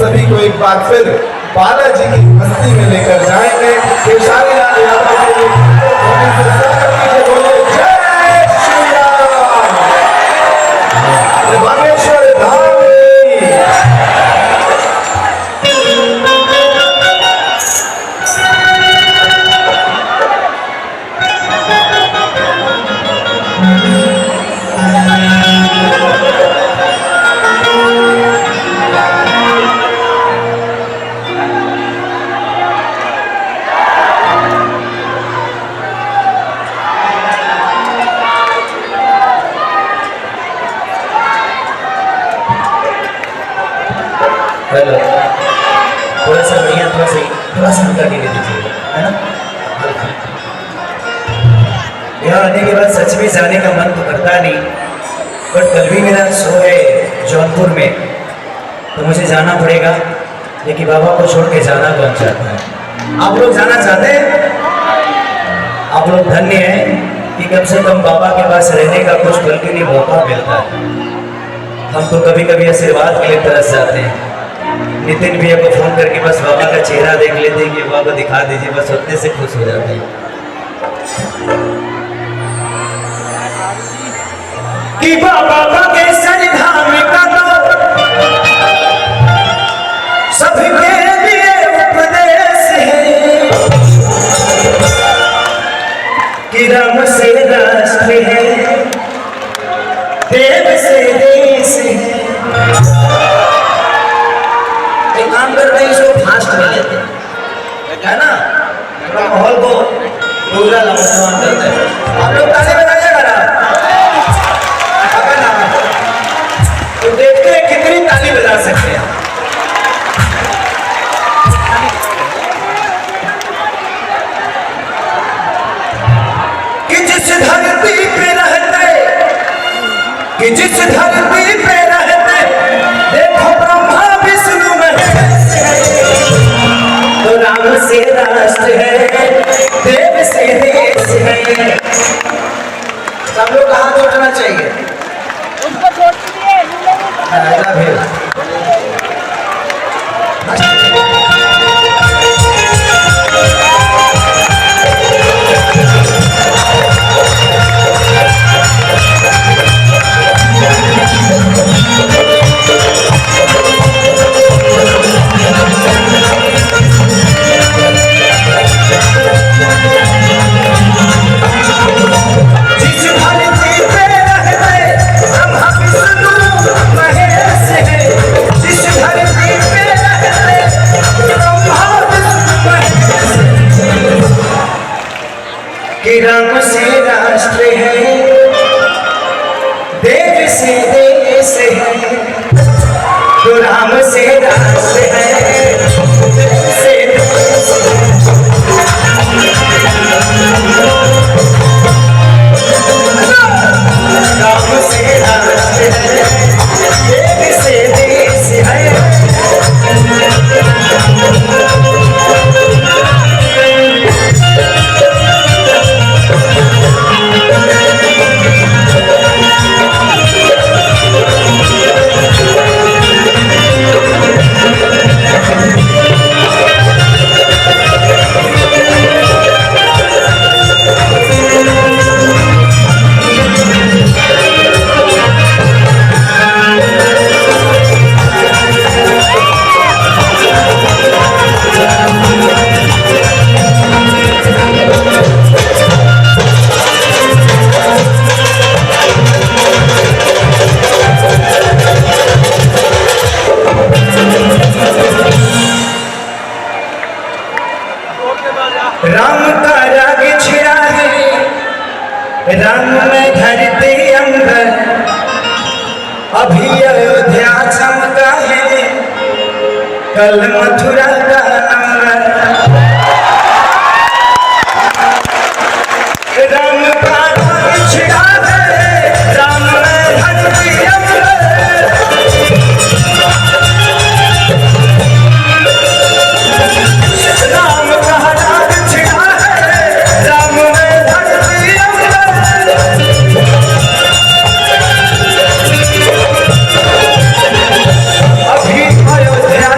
सभी को एक बार फिर बालाजी की मस्ती में लेकर जाएंगे। खेसारी लाल यादव के लिए बोले जय श्री राम, बागेश्वर धाम थोड़ा सा बढ़िया, थोड़ा सा हल्का गिरे दीजिएगा, है ना। यहाँ आने के बाद सच में जाने का मन तो करता नहीं, बट कल भी मेरा शो है जौनपुर में, तो मुझे जाना पड़ेगा। लेकिन बाबा को छोड़ के जाना कौन चाहता है। आप लोग जाना चाहते हैं? आप लोग धन्य हैं कि कम से कम बाबा के पास रहने का कुछ पल के लिए मौका मिलता है। हम तो कभी कभी आशीर्वाद के लिए तरस जाते हैं। नितिन भैया को फोन करके बस बाबा का चेहरा देख लेते हैं कि बाबा दिखा दीजिए, बस उतने से खुश हो जाते हैं कि बाबा के संधाम का तो सभी के लिए उपदेश है कि राम से राष्ट्र है, देव से देश है। काम कर रहे हैं, इसको फास्ट में लेते हैं, है ना। थोड़ा माहौल को पूरा लमसमान करते हैं। आप लोग ताली बजाइएगा ना, तो देखते हैं कितनी ताली बजा सकते हैं। कि जिस धरती पे रहते, कि जिस धरती पे रहते, देखो ब्रह्मा विष्णु तो राम से राष्ट्र है, देव से देश है। सब लोग हाथ उठाना चाहिए। उनको छोड़ दीजिए। कि राम से राष्ट्र है, देव से देश है, तो राम से राष्ट्र है, देव से देश है। राम से राष्ट्र है, देव से देश है। राम का राग छिड़ा है, राम में धरती अंबर, अभी अयोध्या चमका है, कल मथुरा का नंबर। राम का राग छिड़ा है, राम में धरती अंबर, राम का राग छिड़ा है, राम में धरती अंबर, अभी अयोध्या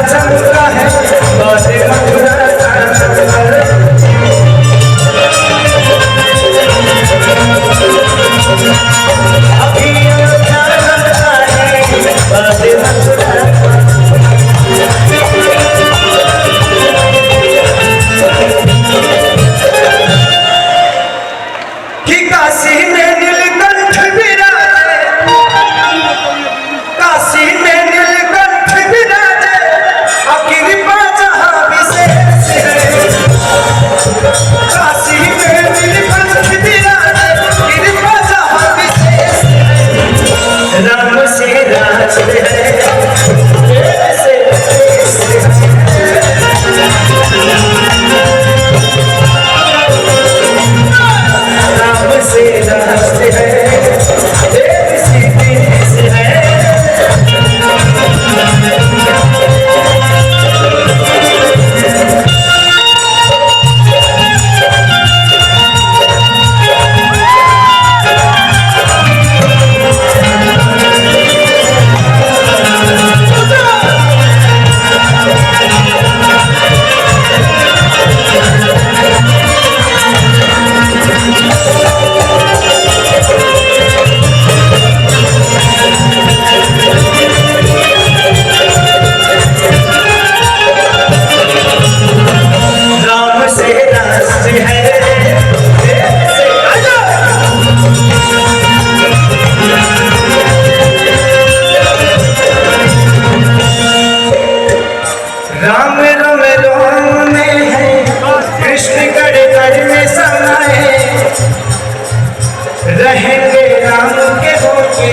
रहेंगे राम के होके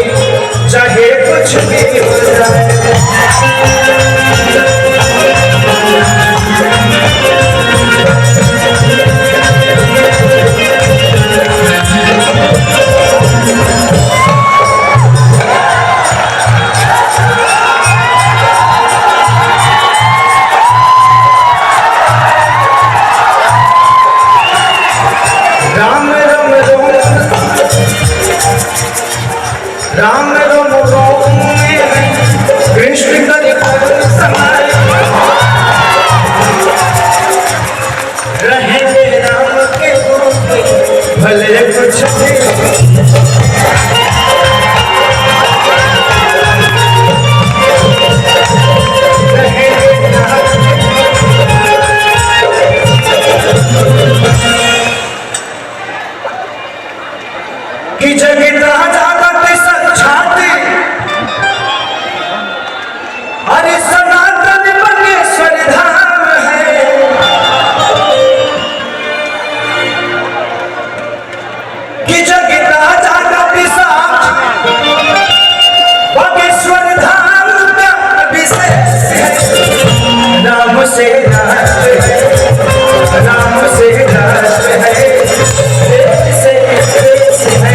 चाहे कुछ भी हो जाए। राम राम रोम कृष्ण कर समाए रहेंगे राम के होके भले कुछ कि जगत राजा अरे सनातन मंगेश्वर धाम है, कि जगत राजा का पिशाच मंगेश्वर धाम का विशेष है। राम से राष्ट्र है, राम से राष्ट्र है, देश से देश है।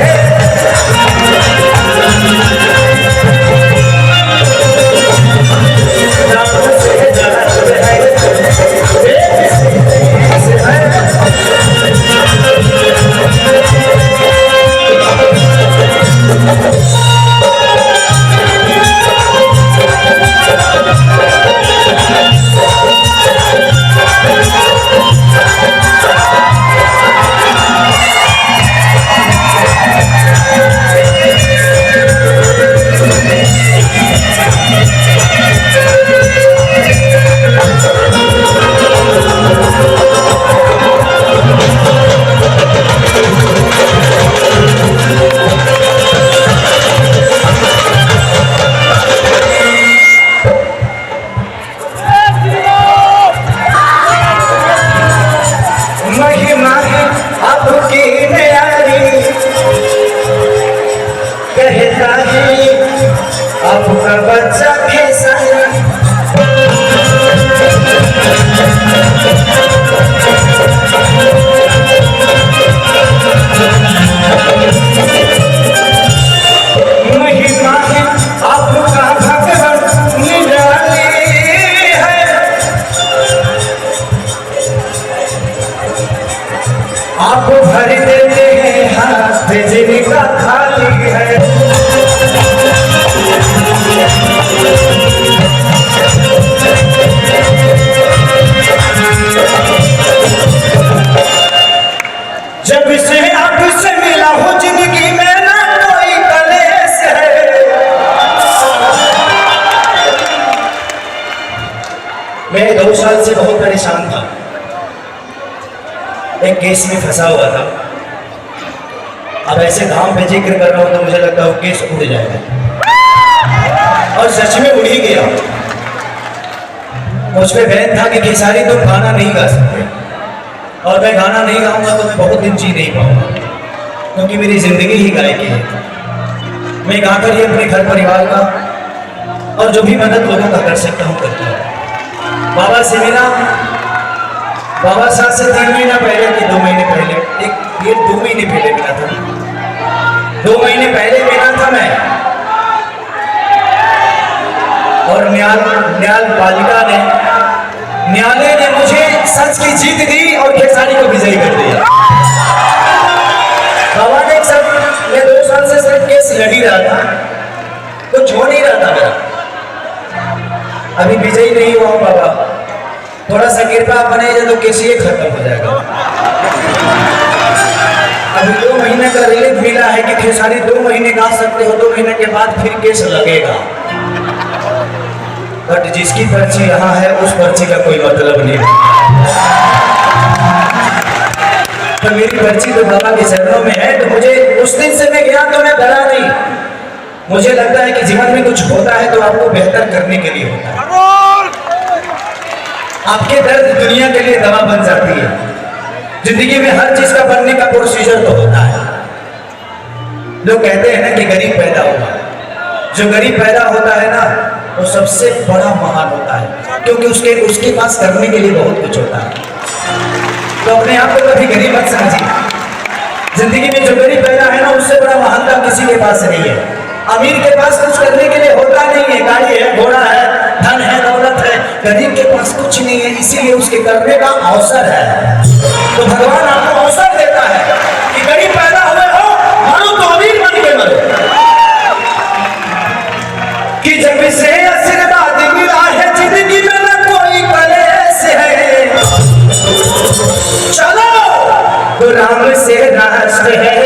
आपका बच्चा खेसारी महिमा है आपका भगवान निराली है। आप भर देते हैं हाथ जिनका खाली है। जब से आपसे मिला हूँ जिंदगी में ना कोई कलेश है। मैं 2 साल से बहुत परेशान था, एक केस में फंसा हुआ था। अब ऐसे धाम पे जिक्र कर रहा हूं तो मुझे लगता है वो केस उड़ जाएगा, और सच में उड़ ही गया। मुझ पे बैन था कि खेसारी तुम गाना नहीं गा सकते, और मैं गाना नहीं गाऊंगा तो मैं बहुत दिन जी नहीं पाऊंगा, क्योंकि मेरी जिंदगी ही गायकी है। मैं गाकर ही अपने घर परिवार का और जो भी मदद लोगों का कर सकता हूँ करता हूँ। बाबा से मिला, बाबा साहब से 3 महीना पहले कि 2 महीने पहले, एक 2 महीने पहले मिला था। 2 महीने पहले मिला था मैं, और न्यायालय ने मुझे सच की जीत दी और खेसारी को विजयी कर दिया। बाबा ने सब, मैं 2 साल से सिर्फ केस लड़ ही रहा था, कुछ हो नहीं रहा था मेरा। अभी विजयी नहीं हुआ हूं बाबा, थोड़ा सा कृपा बने तो केस ये खत्म हो जाएगा। अभी 2 महीने का रिलीफ मिला है कि खेसारी 2 महीने गा सकते हो, 2 महीने के बाद फिर केस लगेगा। बट जिसकी पर्ची यहाँ है उस पर्ची का कोई मतलब नहीं। तो मेरी पर्ची तो बाबा के चरणों में है। तो मुझे उस दिन से मैं गया तो मैं डरा नहीं। मुझे लगता है कि जीवन में कुछ होता है तो आपको बेहतर करने के लिए होता है। आपके दर्द दुनिया के लिए दवा बन जाती है। जिंदगी में हर चीज का बनने का प्रोसीजर तो होता है। लोग कहते हैं ना कि गरीब पैदा होगा, जो गरीब पैदा होता है ना वो सबसे बड़ा महान होता है, क्योंकि उसके पास करने के लिए बहुत कुछ होता है। तो अपने आप को कभी गरीब मत समझिए। जिंदगी में जो गरीब पैदा है ना उससे बड़ा महानता किसी के पास नहीं है। अमीर के पास कुछ करने के लिए होता नहीं है, गाड़ी है, घोड़ा है, धन है, दौलत है। गरीब के पास कुछ नहीं है, इसीलिए उसके करने का अवसर है। तो भगवान आपको अवसर देता है कि गरीब पैदा हुए हो, मानो तो अमीर बन के मरो। कि जब से आशीर्वाद मिला है जिंदगी में न कोई कलेश है, चलो तो राम से राष्ट्र है।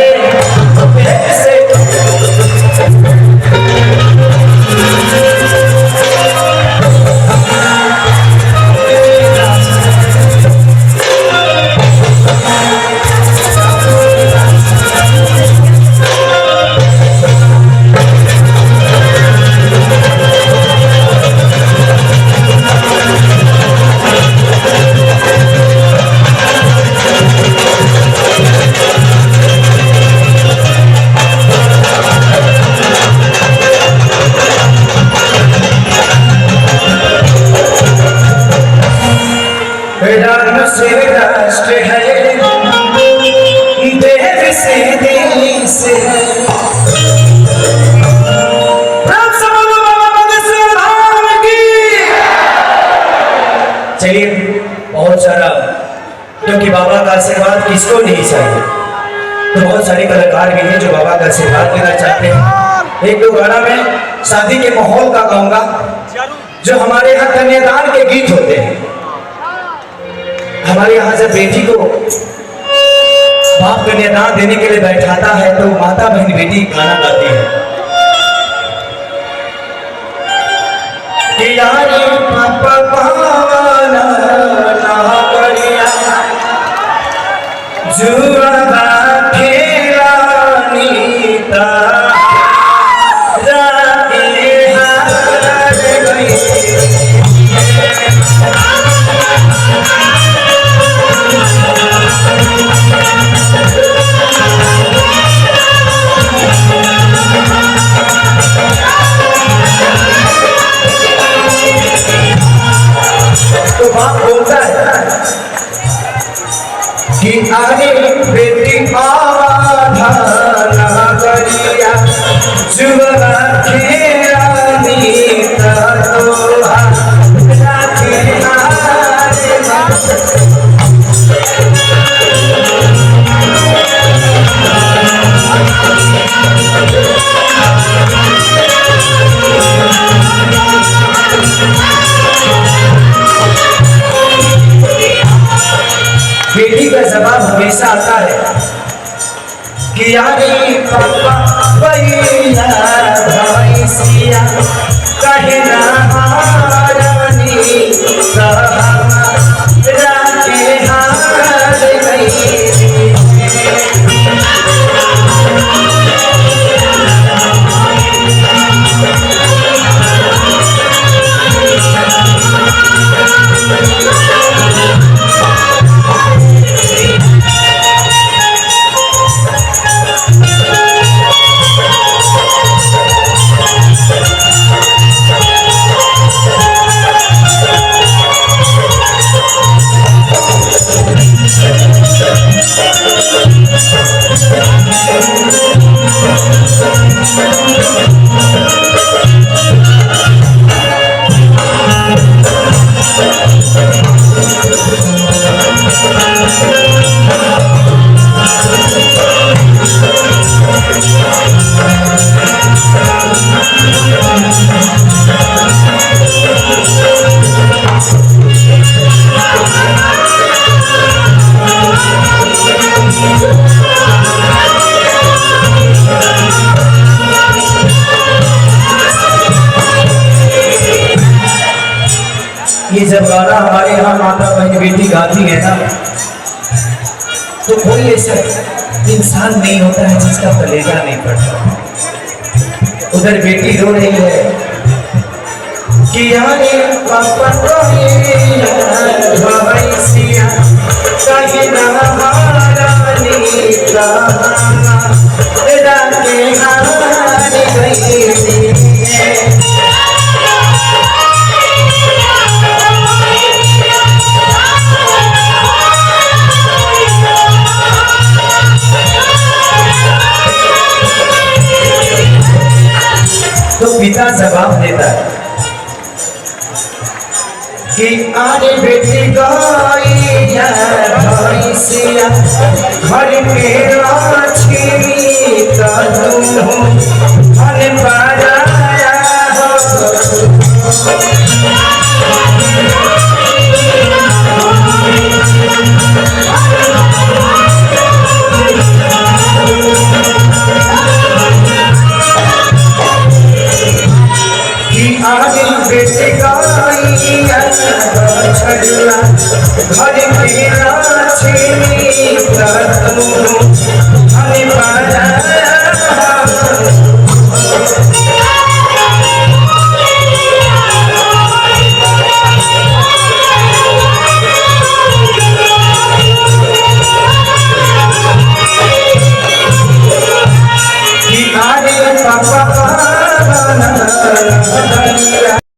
राम से राष्ट्र है, देव से देश है। चलिए बहुत सारा, क्योंकि बाबा का आशीर्वाद किसको नहीं चाहिए, तो बहुत सारे कलाकार भी हैं जो बाबा का आशीर्वाद लेना चाहते हैं। एक दो गाना में शादी के माहौल का गाऊंगा, जो हमारे यहाँ कन्यादान के गीत होते हैं। हमारे यहाँ जब बेटी को बाप कन्यादान देने के लिए बैठाता है तो माता बहन बेटी गाना गाती है कि यारी पापा पावाना ना करिया जुआ खेला नीता तो बाप बोलता है कि आगे बेटी आवाधा ना करिया जुआ खेला नीता तोहा राखे हारे बेटी का जवाब हमेशा आता है कि यारी पापा भैया भैसिया कहना हारनी राखे हार गई। ये जब गाना हमारे यहाँ माता बहन बेटी गाती है ना, तो कोई ऐसा इंसान नहीं होता है जिसका कलेजा नहीं पड़ता। उधर बेटी रो रही है कि यारे पापा भैसिया कहीं ना हारा नीता राखे जवाब देता है कि आरे बेटी गैया भैंसिया घर में राछी का तुम मन पाराया हो। आगे बेटे गाइया छड़ला घर के राछी का तुम